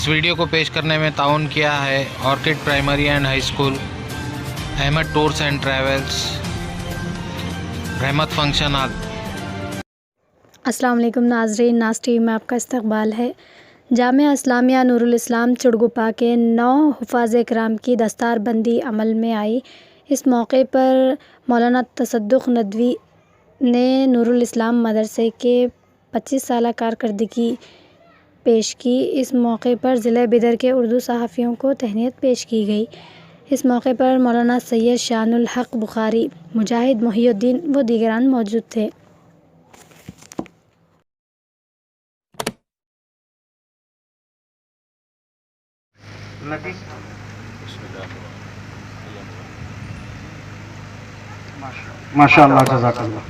اس ویڈیو کو پیش کرنے میں تعاون کیا ہے آرکڈ پرائمری اینڈ ہائی اسکول، احمد ٹورس اینڈ ٹریولز، رحمت فنکشن ہال۔ السلام علیکم ناظرین، ناز ٹی وی میں آپ کا استقبال ہے۔ جامعہ اسلامیہ نور الاسلام چڑگوپا کے 9 حفاظ کرام کی دستار بندی عمل میں آئی۔ اس موقع پر مولانا تصدق ندوی نے نور الاسلام مدرسے کے 25 سالہ کارکردگی پیش کی۔ اس موقع پر ضلع بیدر کے اردو صحافیوں کو تہنیت پیش کی گئی۔ اس موقع پر مولانا سید شان الحق بخاری، مجاہد محی الدین و دیگران موجود تھے۔ ماشاء اللہ، جزاک اللہ۔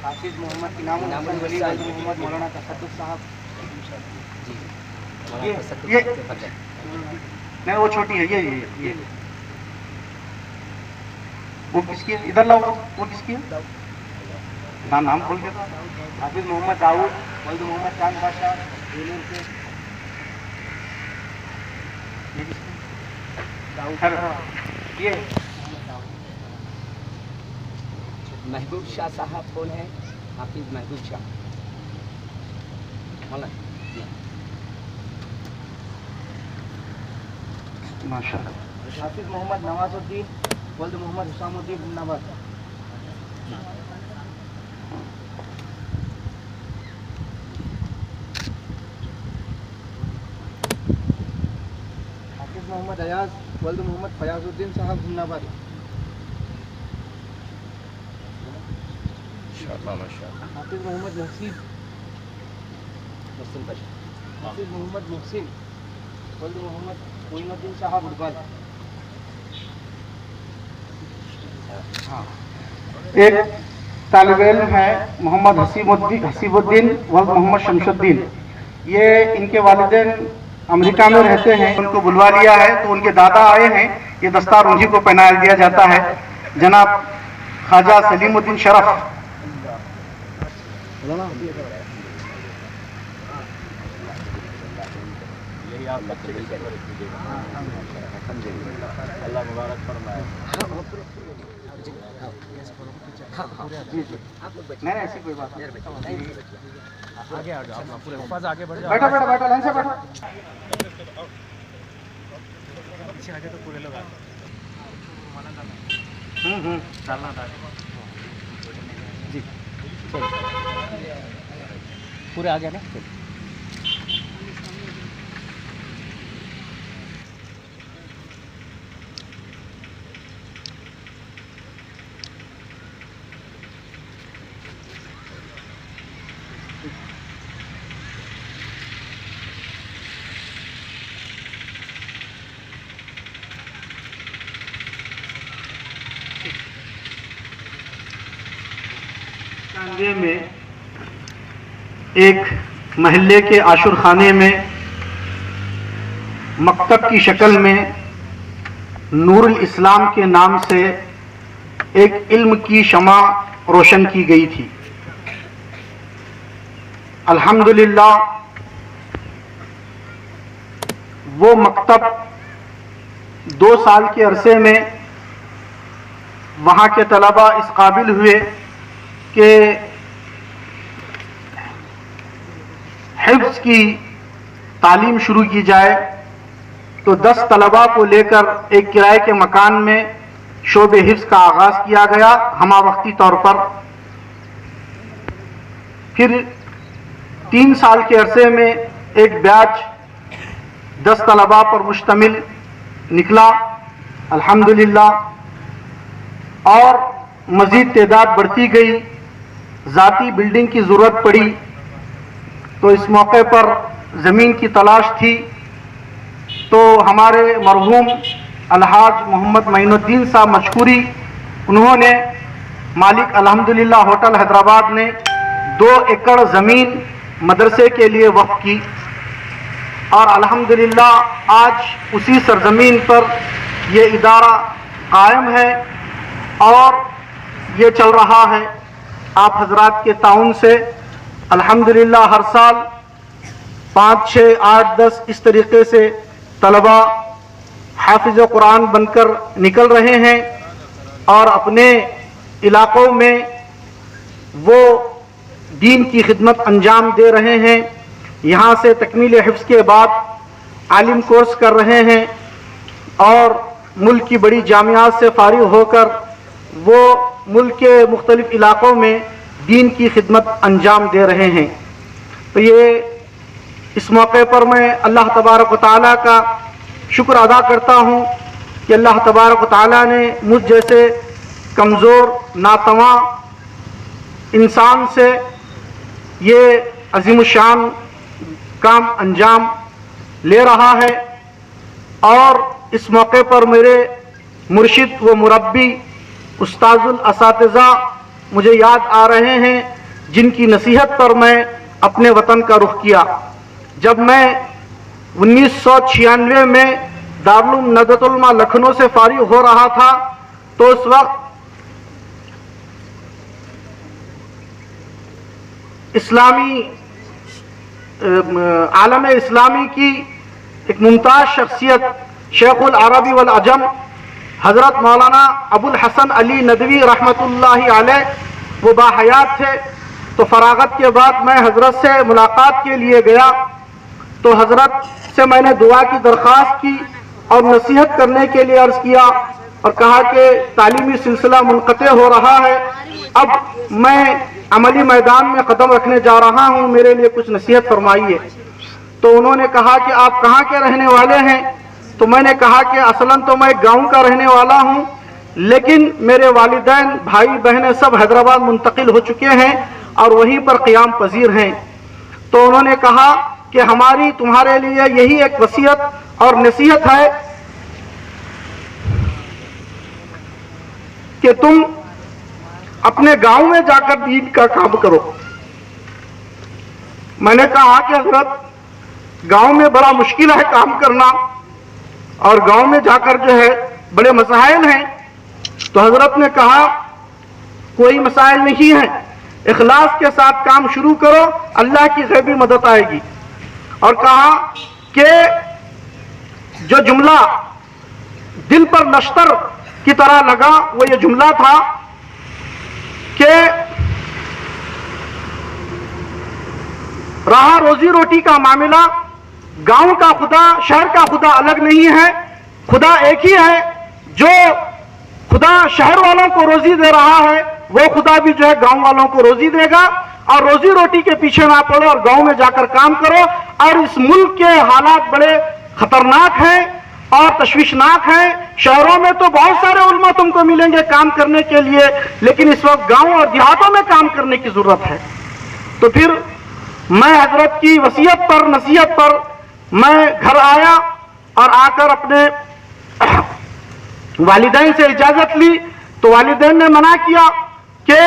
حافظ محمد انعام الحسن ولی محمد مولانا تصدق صاحب۔ نہیں، وہ چھوٹی ہے، یہ وہ کس کی ہے؟ ادھر لاؤ، وہ کس کی ہے؟ نام کھول کے۔ حافظ محمد داؤد ولد محمد چاند بادشاہ بینر سے۔ یہ محبوب شاہ صاحب کون ہے؟ حافظ محبوب شاہ۔ ماشاء اللہ۔ حافظ محمد نواز الدین ولد محمد حسام الدین بن نواز۔ حافظ محمد ایاز ولد محمد فیاض الدین صاحب بن نواز۔ حافظ محمد محسن حافظ محمد محسن ولد محمد معین الدین صاحب اڑبال۔ ایک طالب علم ہے محمد حسیب الدین ولد محمد شمس الدین۔ یہ ان کے والدین امریکہ میں رہتے ہیں، ان کو بلوا لیا ہے تو ان کے دادا آئے ہیں، یہ دستار انہی کو پہنا دیا جاتا ہے۔ جناب خواجہ سلیم الدین شرف۔ اللہ مبارک فرمائے۔ نہیں ایسی کوئی بات نہیں، آگے آ جاؤ، پورے حفاظ آگے بڑھ جاؤ۔ بیٹھا لائن سے بیٹھا۔ پیچھے آگے تو پورے لوگ آ چلنا تھا جی، پورے آگے نا۔ میں ایک محلے کے عاشور خانے میں مکتب کی شکل میں نور الاسلام کے نام سے ایک علم کی شمع روشن کی گئی تھی۔ الحمدللہ وہ مکتب 2 سال کے عرصے میں وہاں کے طلباء اس قابل ہوئے کہ حفظ کی تعلیم شروع کی جائے، تو 10 طلباء کو لے کر ایک کرائے کے مکان میں شعب حفظ کا آغاز کیا گیا ہمہ وقتی طور پر۔ پھر 3 سال کے عرصے میں ایک بیچ 10 طلباء پر مشتمل نکلا الحمدللہ، اور مزید تعداد بڑھتی گئی، ذاتی بلڈنگ کی ضرورت پڑی، تو اس موقع پر زمین کی تلاش تھی، تو ہمارے مرحوم الحاج محمد معین الدین صاحب مشکوری، انہوں نے مالک الحمدللہ ہوٹل حیدرآباد نے 2 ایکڑ زمین مدرسے کے لیے وقف کی، اور الحمدللہ آج اسی سرزمین پر یہ ادارہ قائم ہے، اور یہ چل رہا ہے آپ حضرات کے تعاون سے الحمدللہ ہر سال 5, 6, 8, 10 اس طریقے سے طلباء حافظ قرآن بن کر نکل رہے ہیں اور اپنے علاقوں میں وہ دین کی خدمت انجام دے رہے ہیں. یہاں سے تکمیل حفظ کے بعد عالم کورس کر رہے ہیں اور ملک کی بڑی جامعات سے فارغ ہو کر وہ ملک کے مختلف علاقوں میں دین کی خدمت انجام دے رہے ہیں. تو یہ اس موقع پر میں اللہ تبارک و تعالیٰ کا شکر ادا کرتا ہوں کہ اللہ تبارک و تعالیٰ نے مجھ جیسے کمزور ناتواں انسان سے یہ عظیم الشان کام انجام لے رہا ہے. اور اس موقع پر میرے مرشد و مربی استاذ الاساتذہ مجھے یاد آ رہے ہیں جن کی نصیحت پر میں اپنے وطن کا رخ کیا. جب میں 1996 میں دارالعلوم ندوۃ العلماء لکھنؤ سے فارغ ہو رہا تھا تو اس وقت اسلامی عالم اسلامی کی ایک ممتاز شخصیت شیخ العربی والعجم حضرت مولانا ابو الحسن علی ندوی رحمۃ اللہ علیہ وہ باحیات تھے. تو فراغت کے بعد میں حضرت سے ملاقات کے لیے گیا تو حضرت سے میں نے دعا کی درخواست کی اور نصیحت کرنے کے لیے عرض کیا اور کہا کہ تعلیمی سلسلہ منقطع ہو رہا ہے, اب میں عملی میدان میں قدم رکھنے جا رہا ہوں, میرے لیے کچھ نصیحت فرمائیے. تو انہوں نے کہا کہ آپ کہاں کے رہنے والے ہیں؟ تو میں نے کہا کہ اصلاً تو میں گاؤں کا رہنے والا ہوں, لیکن میرے والدین بھائی بہنیں سب حیدرآباد منتقل ہو چکے ہیں اور وہیں پر قیام پذیر ہیں. تو انہوں نے کہا کہ ہماری تمہارے لیے یہی ایک وصیت اور نصیحت ہے کہ تم اپنے گاؤں میں جا کر دین کا کام کرو. میں نے کہا کہ حضرت گاؤں میں بڑا مشکل ہے کام کرنا اور گاؤں میں جا کر جو ہے بڑے مسائل ہیں. تو حضرت نے کہا کوئی مسائل نہیں ہیں, اخلاص کے ساتھ کام شروع کرو, اللہ کی غیبی مدد آئے گی. اور کہا کہ جو جملہ دل پر نشتر کی طرح لگا وہ یہ جملہ تھا کہ رہا روزی روٹی کا معاملہ, گاؤں کا خدا شہر کا خدا الگ نہیں ہے, خدا ایک ہی ہے. جو خدا شہر والوں کو روزی دے رہا ہے وہ خدا بھی جو ہے گاؤں والوں کو روزی دے گا. اور روزی روٹی کے پیچھے نہ پڑو اور گاؤں میں جا کر کام کرو. اور اس ملک کے حالات بڑے خطرناک ہیں اور تشویشناک ہیں. شہروں میں تو بہت سارے علماء تم کو ملیں گے کام کرنے کے لیے, لیکن اس وقت گاؤں اور دیہاتوں میں کام کرنے کی ضرورت ہے. تو پھر میں حضرت کی وصیت پر نصیحت پر میں گھر آیا اور آ کر اپنے والدین سے اجازت لی. تو والدین نے منع کیا کہ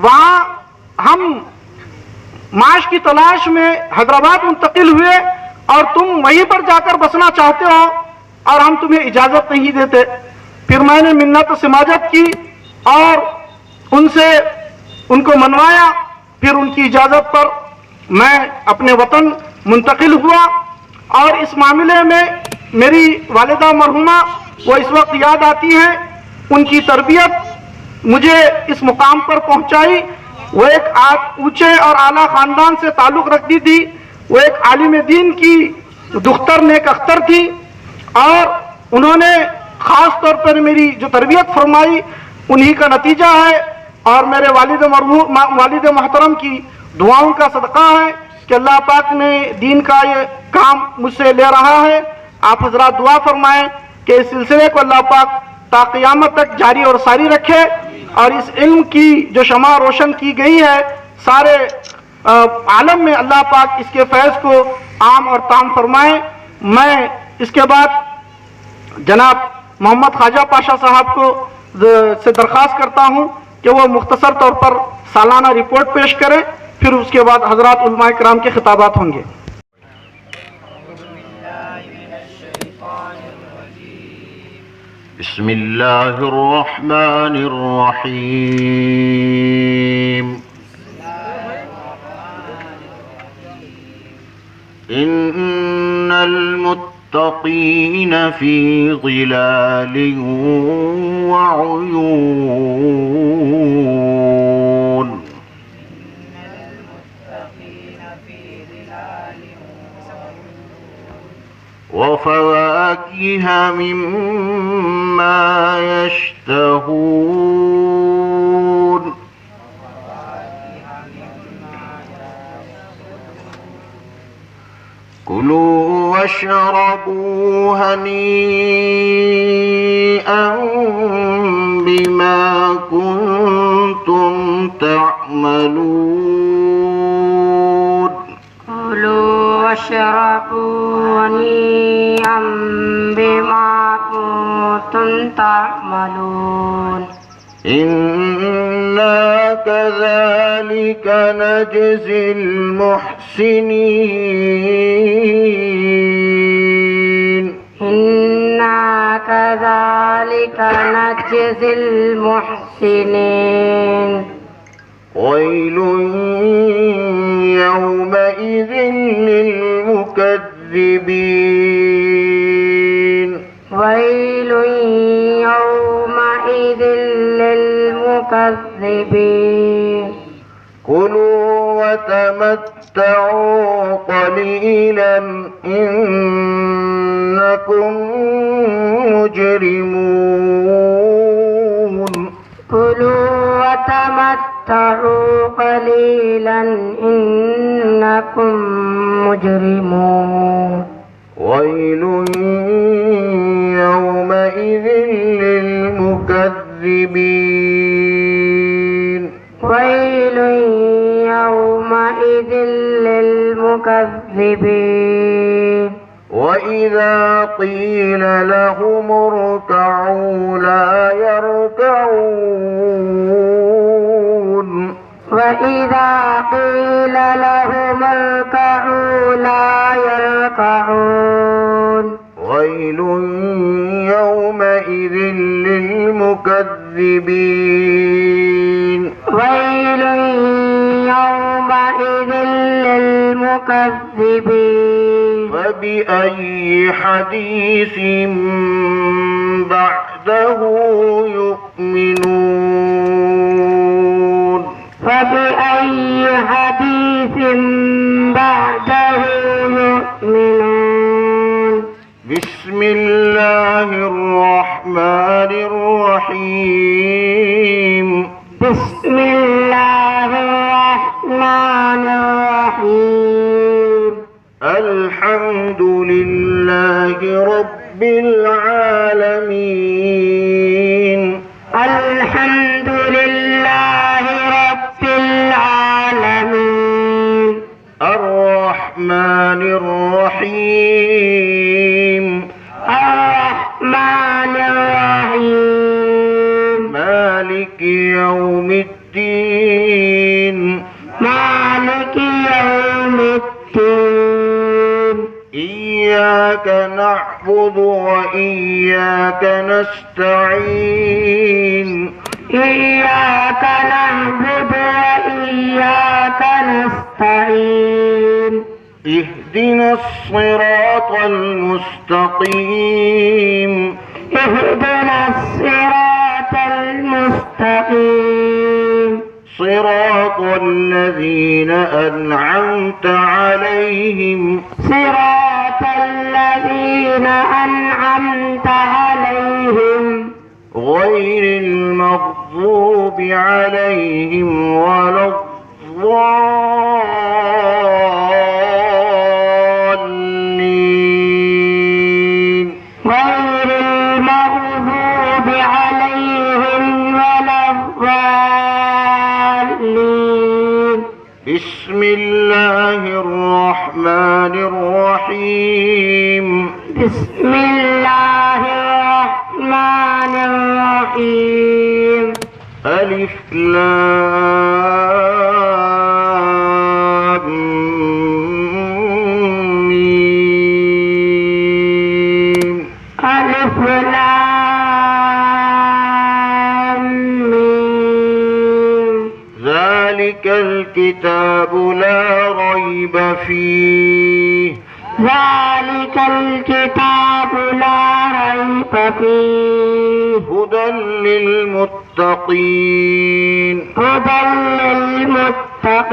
وہاں ہم معاش کی تلاش میں حیدرآباد منتقل ہوئے اور تم وہیں پر جا کر بسنا چاہتے ہو اور ہم تمہیں اجازت نہیں دیتے. پھر میں نے منت و سماجت کی اور ان سے ان کو منوایا. پھر ان کی اجازت پر میں اپنے وطن منتقل ہوا. اور اس معاملے میں میری والدہ مرحومہ وہ اس وقت یاد آتی ہیں, ان کی تربیت مجھے اس مقام پر پہنچائی. وہ ایک اونچے اور اعلیٰ خاندان سے تعلق رکھتی تھی, وہ ایک عالم دین کی دختر نیک اختر تھی اور انہوں نے خاص طور پر میری جو تربیت فرمائی انہی کا نتیجہ ہے. اور میرے والد محترم کی دعاؤں کا صدقہ ہے کہ اللہ پاک نے دین کا یہ کام مجھ سے لے رہا ہے. آپ حضرات دعا فرمائیں کہ اس سلسلے کو اللہ پاک تا قیامت تک جاری اور ساری رکھے اور اس علم کی جو شمع روشن کی گئی ہے سارے عالم میں اللہ پاک اس کے فیض کو عام اور تام فرمائیں. میں اس کے بعد جناب محمد خواجہ پاشا صاحب کو سے درخواست کرتا ہوں کہ وہ مختصر طور پر سالانہ رپورٹ پیش کریں, پھر اس کے بعد حضرات علماء کرام کے خطابات ہوں گے. بسم الله الرحمن الرحيم إن المتقين في ظلال وعيون وفواكه مما يشتهون كلوا واشربوا هنيئا بما كنتم تعملون كلوا واشربوا هنيئا بما كنتم تعملون إنا كذلك نجزي المحسنين إنا كذلك نجزي المحسنين ويل يومئذ للمكذبين ويل يومئذ للمكذبين كلوا وتمتعوا قليلا إنكم مجرمون كلوا وتمتعوا قليلا إنكم مجرمون ويل يومئذ للمكذبين ويل يومئذ للمكذبين وإذا قيل لهم اركعوا لا يركعون وإذا قيل لهم اركعوا لا يركعون ويل يومئذ للمكذبين ويل يومئذ للمكذبين فبأي حديث بعده يؤمنون فبأي حديث بعده يؤمنون بسم الله الرحمن الرحيم بسم الله الرحمن الرحيم الحمد لله رب العالمين الحمد لله رب العالمين الرحمن الرحيم الرحمن الرحيم مالك يوم الدين مالك يوم الدين إياك نعبد وإياك نستعين إياك نعبد وإياك نستعين اهدنا الصراط المستقيم اهدنا الصراط المستقيم صراط الذين أنعمت عليهم صراط الذين أنعمت عليهم غير المغضوب عليهم ولا الضالين غير المغضوب عليهم ولا الضالين بسم الله الرحمن الرحيم بسم الله الرحمن الرحيم ألف لام ميم ألف لام ذلك الكتاب لا ريب فيه ذلك الكتاب لا ريب فيه هدى للمتقين هدى للمتقين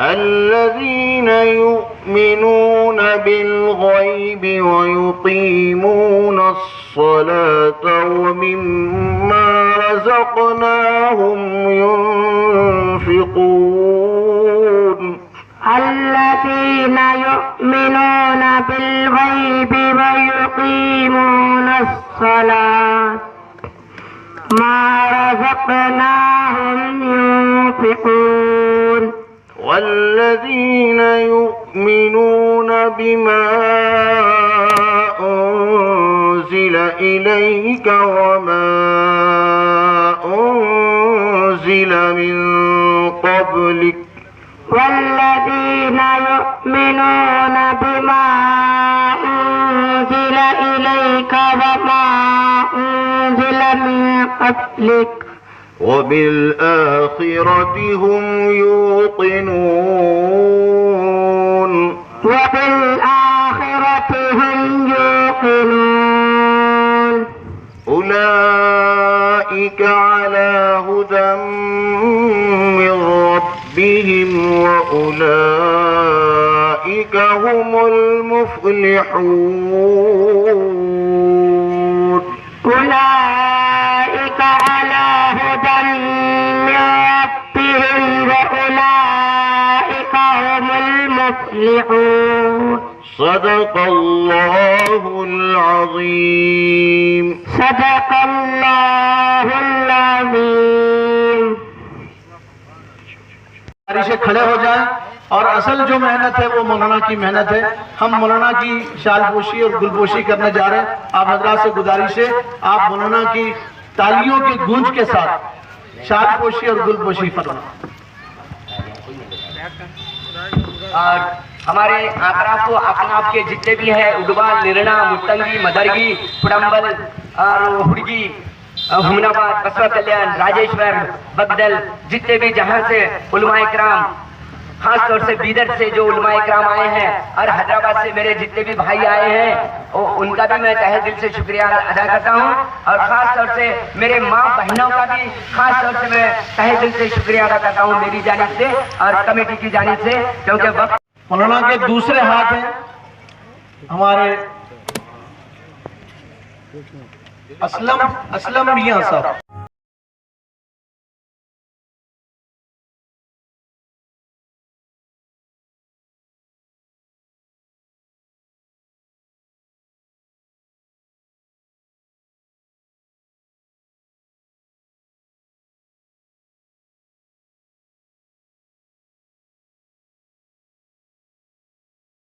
الذين يؤمنون بالغيب ويقيمون الصلاة ومما رزقناهم ينفقون الذين يؤمنون بالغيب ويقيمون الصلاة ما رزقناهم ينفقون والذين يؤمنون بما أنزل إليك وما أنزل من قبلك والذين يؤمنون بما أنزل إليك وما أنزل من قبلك وبالآخرة هم يوقنون وبالآخرة هم يوقنون أولئك على هدى من ربهم وأولئك هم المفلحون أولئك على هدى من ربهم وأولئك هم المفلحون صدق الله العظيم صدق الله العظيم سے کھڑے ہو جائیں اور اصل جو محنت ہے وہ مولانا کی محنت ہے. ہم مولانا کی شال پوشی اور گل پوشی کرنے جا رہے ہیں. آپ حضرات سے گزارش ہے آپ مولانا کی تالیوں کی گونج کے ساتھ شال پوشی اور گل پوشی فرمائیں. اور ہمارے اطراف و اکناف کے جتنے بھی ہیں اڈوان نرنا متنگی مدرگی پڑمبل اور ہڑگی ہمناباد بسوا کلیان راجیشور بگدل جتنے بھی جہاں سے علماء اکرام خاص طور سے بیدر سے جو علماء اکرام آئے ہیں اور حیدرآباد سے میرے جتنے بھی بھائی آئے ہیں ان کا بھی میں تہہ دل سے شکریہ ادا کرتا ہوں اور خاص طور سے میرے ماں بہنوں کا بھی خاص طور سے میں تہہ دل سے شکریہ ادا کرتا ہوں میری جانب سے اور کمیٹی کی جانب سے کیونکہ وقت مولانا کے دوسرے ہاتھ ہیں ہمارے اسلم میاں صاحب.